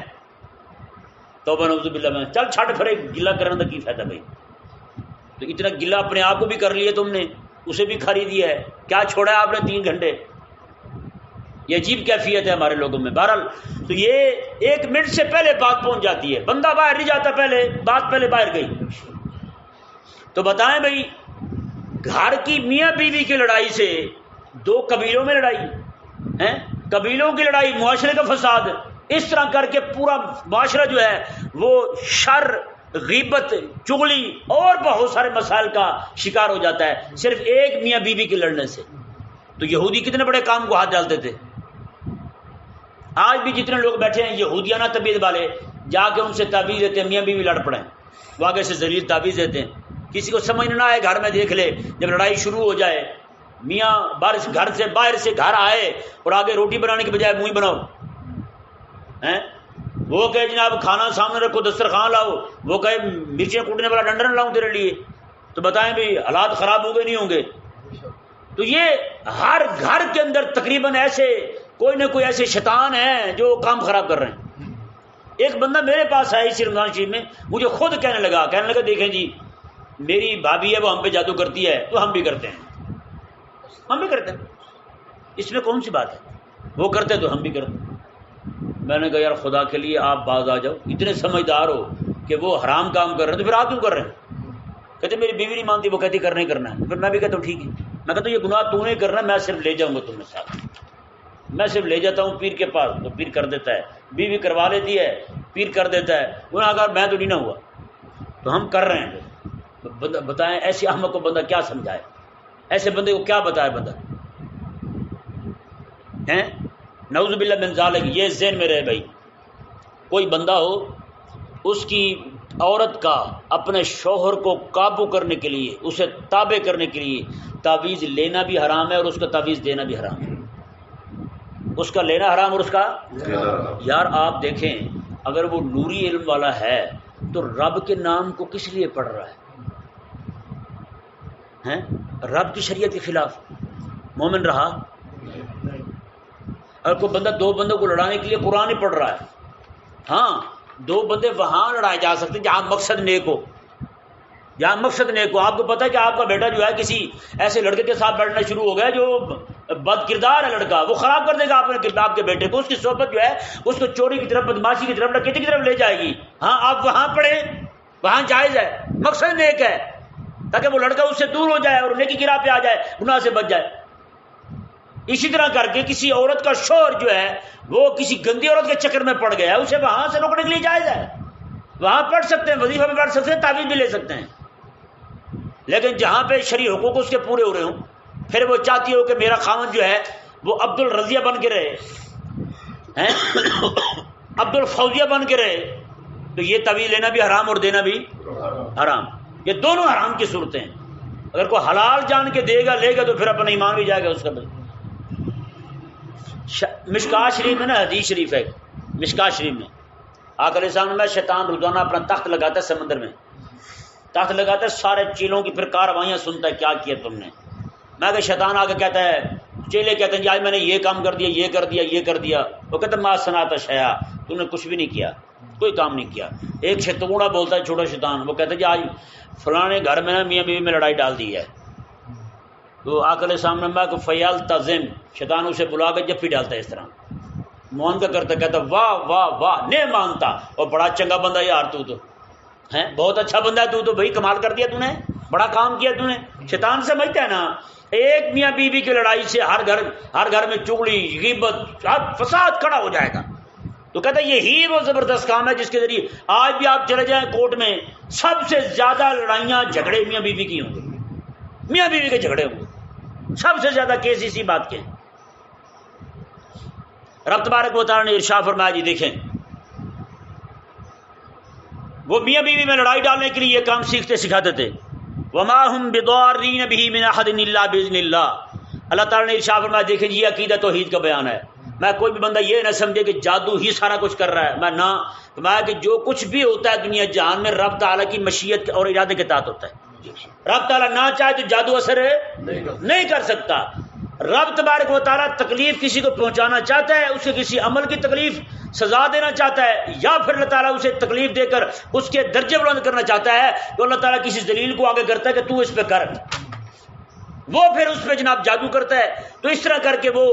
توبہ نعوذ باللہ میں چل چھٹ پھر گلا کرنے کا کی فائدہ بھائی؟ تو اتنا گلا اپنے آپ کو بھی کر لیے تم نے، اسے بھی کھری دیا ہے، کیا چھوڑا ہے آپ نے 3 گھنٹے؟ یہ عجیب کیفیت ہے ہمارے لوگوں میں۔ بہرحال تو یہ 1 منٹ سے پہلے بات پہنچ جاتی ہے، بندہ باہر نہیں جاتا، پہلے بات پہلے باہر گئی۔ تو بتائیں بھائی گھر کی میاں بیوی کی لڑائی سے 2 قبیلوں میں لڑائی ہے، قبیلوں کی لڑائی، معاشرے کا فساد، اس طرح کر کے پورا معاشرہ جو ہے وہ شر، غیبت، چغلی اور بہت سارے مسائل کا شکار ہو جاتا ہے صرف ایک میاں بیوی کے لڑنے سے۔ تو یہودی کتنے بڑے کام کو ہاتھ ڈالتے تھے۔ آج بھی جتنے لوگ بیٹھے ہیں یہودیانہ طبیعت والے، جا کے ان سے تعویذ دیتے ہیں میاں بیوی لڑ پڑیں، وہ آگے سے ذلیل تعویذ دیتے ہیں۔ کسی کو سمجھ نہ آئے گھر میں دیکھ لے، جب لڑائی شروع ہو جائے میاں گھر سے باہر سے گھر آئے اور آگے روٹی بنانے کے بجائے منہ بناؤ ہیں، وہ کہے جناب کھانا سامنے رکھو، دسترخوان لاؤ، وہ کہے مرچیں کوٹنے والا ڈنڈا نہ لاؤں تیرے لیے۔ تو بتائیں بھائی حالات خراب ہوں گے نہیں ہوں گے؟ تو یہ ہر گھر کے اندر تقریباً ایسے کوئی نہ کوئی ایسے شیطان ہیں جو کام خراب کر رہے ہیں۔ ایک بندہ میرے پاس آیا اسی رمضان شریف میں، مجھے خود کہنے لگا دیکھیں جی میری بھابھی ہے وہ ہم پہ جادو کرتی ہے تو ہم بھی کرتے ہیں، ہم بھی کرتے ہیں، اس میں کون سی بات ہے، وہ کرتے تو ہم بھی کرتے ہیں۔ میں نے کہا یار خدا کے لیے آپ باز آ جاؤ، اتنے سمجھدار ہو کہ وہ حرام کام کر رہے ہیں تو پھر آپ کیوں کر رہے ہیں؟ کہتے میری بیوی نہیں مانتی، وہ کہتی کرنا ہی کرنا ہے، پھر میں بھی کہتا ہوں ٹھیک ہے، میں کہتا ہوں یہ گناہ تو نہیں کرنا، میں صرف لے جاؤں گا تمہیں ساتھ، میں صرف لے جاتا ہوں پیر کے پاس، تو پیر کر دیتا ہے، بیوی کروا لیتی ہے، پیر کر دیتا ہے، گناہ گار میں تو نہیں نہ ہوا، تو ہم کر رہے ہیں۔ بتائیں ایسے احمق کو بندہ کیا سمجھائے، ایسے بندے کو کیا بتائے بندہ ہیں؟ نعوذ باللہ من ذالک۔ یہ ذہن میں رہے بھائی، کوئی بندہ ہو اس کی عورت کا اپنے شوہر کو قابو کرنے کے لیے، اسے تابع کرنے کے لیے تعویذ لینا بھی حرام ہے اور اس کا تعویذ دینا بھی حرام ہے، اس کا لینا حرام اور اس کا یار آپ دیکھیں اگر وہ نوری علم والا ہے تو رب کے نام کو کس لیے پڑھ رہا ہے؟ رب کی شریعت کے خلاف مومن رہا؟ اگر کوئی بندہ 2 بندوں کو لڑانے کے لیے قرآن ہی پڑھ رہا ہے، ہاں 2 بندے وہاں لڑائے جا سکتے ہیں جہاں مقصد نیک ہو، جہاں مقصد نیک ہو۔ آپ کو پتہ ہے کہ آپ کا بیٹا جو ہے کسی ایسے لڑکے کے ساتھ بیٹھنا شروع ہو گیا جو بد کردار ہے لڑکا، وہ خراب کر دے گا آپ کے بیٹے کو، اس کی صحبت جو ہے اس کو چوری کی طرف، بدماشی کی طرف، ڈکیتی کی طرف لے جائے گی۔ ہاں آپ وہاں پڑھیں، وہاں جائز ہے، مقصد نیک ہے تاکہ وہ لڑکا اس سے دور ہو جائے اور نیکی کی راہ پہ آ جائے، گناہ سے بچ جائے۔ اسی طرح کر کے کسی عورت کا شوہر جو ہے وہ کسی گندی عورت کے چکر میں پڑ گیا، اسے وہاں سے روکنے کے لیے جائز ہے، وہاں پڑھ سکتے ہیں، وظیفہ بھی پڑھ سکتے ہیں، تعویذ بھی لے سکتے ہیں، لیکن جہاں پہ شرعی حقوق اس کے پورے ہو رہے ہوں، پھر وہ چاہتی ہو کہ میرا خاوند جو ہے وہ عبد الرضیہ بن کے رہے ہیں، عبد الفوزیہ بن کے رہے، تو یہ تعویذ لینا بھی حرام اور دینا بھی حرام، یہ دونوں حرام کی صورتیں ہیں۔ اگر کوئی حلال جان کے دے گا لے گا تو پھر اپنا ایمان بھی جائے گا اس کا۔ مشکاہ شریف میں نا حدیث شریف ہے، مشکاہ شریف میں آقا علیہ السلام میں شیطان روزانہ اپنا تخت لگاتا ہے سمندر میں، تخت لگاتا ہے، سارے چیلوں کی پھر کاروائیاں سنتا ہے کیا کیا تم نے۔ میں کہ شیطان آگے کہتا ہے، چیلے کہتے ہیں جی آج میں نے یہ کام کر دیا، یہ کر دیا، یہ کر دیا، وہ کہتا ہے ما صنعت شیئا، تم نے کچھ بھی نہیں کیا، کوئی کام نہیں کیا۔ ایک شیطان بولتا ہے چھوٹا شیطان، وہ کہتا ہے جی آج فلانے گھر میں میاں بیوی میں لڑائی ڈال دی ہے، تو آقا علیہ السلام نے میں کہ فیال تزم، شیطان اسے بلا کے جب بھی ڈالتا ہے اس طرح مون کا کرتا، کہتا واہ واہ واہ نہیں مانتا، اور بڑا چنگا بندہ یار تو ہے، بہت اچھا بندہ ہے تو بھائی کمال کر دیا تو نے، بڑا کام کیا تو نے۔ شیطان سمجھتا ہے نا ایک میاں بیوی کی لڑائی سے ہر گھر میں چگلی غیبت فساد کھڑا ہو جائے گا، تو کہتا ہے یہی وہ زبردست کام ہے جس کے ذریعے آج بھی آپ چلے جائیں کورٹ میں سب سے زیادہ لڑائیاں جھگڑے میاں بیوی کی ہوں گے، میاں بیوی کے جھگڑے ہوں گے، سب سے زیادہ کیس اسی بات کے۔ رب تبارک و تعالیٰ نے ارشاد فرمایا جی دیکھیں وہ میاں بیوی میں لڑائی ڈالنے کے لیے یہ کام سیکھتے سکھاتے تھے، وما هم بضارین به من احد الا باذن اللہ۔ اللہ تعالیٰ نے ارشاد فرمایا دیکھیں یہ عقیدہ توحید کا بیان ہے، میں کوئی بھی بندہ یہ نہ سمجھے کہ جادو ہی سارا کچھ کر رہا ہے، میں نہ فرمایا کہ جو کچھ بھی ہوتا ہے دنیا جہان میں رب تعالیٰ کی مشیت اور ارادے کے تحت ہوتا ہے۔ رب تعالیٰ نہ چاہے تو جادو اثر نہیں کر سکتا۔ رب تبارک و تعالیٰ تکلیف کسی کو پہنچانا چاہتا ہے، اسے کسی عمل کی تکلیف سزا دینا چاہتا ہے، یا پھر اللہ تعالیٰ اسے تکلیف دے کر اس کے درجے بلند کرنا چاہتا ہے، تو اللہ تعالیٰ کسی دلیل کو آگے کرتا ہے کہ تو اس پہ کر، وہ پھر اس پہ جناب جادو کرتا ہے، تو اس طرح کر کے وہ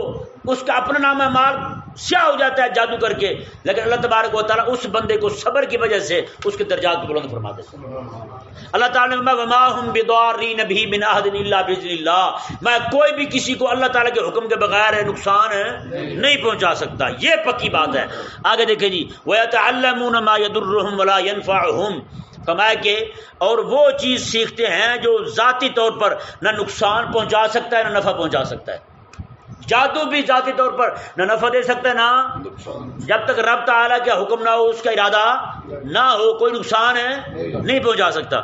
اس کا اپنا نام اعمال سیاہ ہو جاتا ہے جادو کر کے، لیکن اللہ تبارک و تعالیٰ اس بندے کو صبر کی وجہ سے اس کے درجات کو بلند فرما دیتا ہے۔ اللہ تعالیٰ نے وما ہم بضارین بہ من احد الا باذن اللہ، میں کوئی بھی کسی کو اللہ تعالیٰ کے حکم کے بغیر نقصان نہیں پہنچا سکتا، یہ پکی بات ہے۔ آگے دیکھیں جی وَيَتَعَلَّمُونَ مَا يَضُرُّهُمْ وَلَا يَنفَعُهُمْ، فرمایا کہ اور وہ چیز سیکھتے ہیں جو ذاتی طور پر نہ نقصان پہنچا سکتا ہے نہ نفع پہنچا سکتا ہے۔ جادو بھی ذاتی طور پر نہ نفع دے سکتا ہے نہ، جب تک رب تعالیٰ کا حکم نہ ہو اس کا ارادہ نہ ہو کوئی نقصان نہیں پہنچا سکتا۔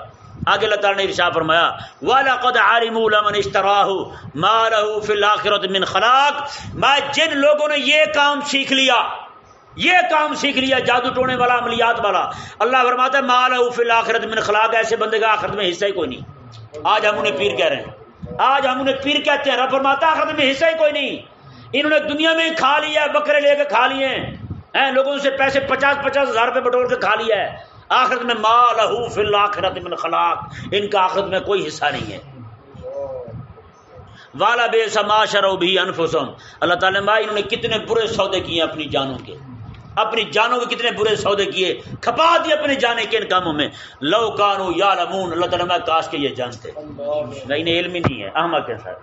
آگے اللہ تعالیٰ نے ارشاد فرمایا وَلَقَدْ عَلِمُوا لَمَنِ اشْتَرَاهُ مَا لَهُ فِي الْآخِرَةِ مِنْ خَلَاقٍ، میں جن لوگوں نے یہ کام سیکھ لیا جادو ٹونے والا عملیات والا، اللہ فرماتا ہے مَا لَهُ فِي الْآخِرَةِ مِنْ خَلَاقٍ، ایسے بندے کا آخرت میں حصہ ہی کوئی نہیں۔ آج ہم انہیں پیر کہہ رہے ہیں، آج ہم انہیں پیر کہتے ہیں، رب فرماتا ہے آخرت میں حصہ ہی کوئی نہیں، انہوں نے دنیا میں کھا لیا، بکرے لے کے کھا لیے ہیں، لوگوں سے پیسے 50,000 روپے بٹور کے کھا لیا ہے، آخرت میں ما لہو فی الآخرۃ من خلاق، ان کا آخرت میں کوئی حصہ نہیں ہے۔ والا بئس ما شروا بہ انفسہم، اللہ تعالیٰ نے انہوں نے کتنے برے سودے کیے اپنی جانوں کے، اپنی جانوں کے کتنے برے سودے کیے، کھپا دیے اپنے جانے کے ان کاموں میں۔ لو کانوا یعلمون، اللہ تعالیٰ نے کاش کہ یہ جانتے، انہیں علم ہی نہیں ہے، احمق ہے سر۔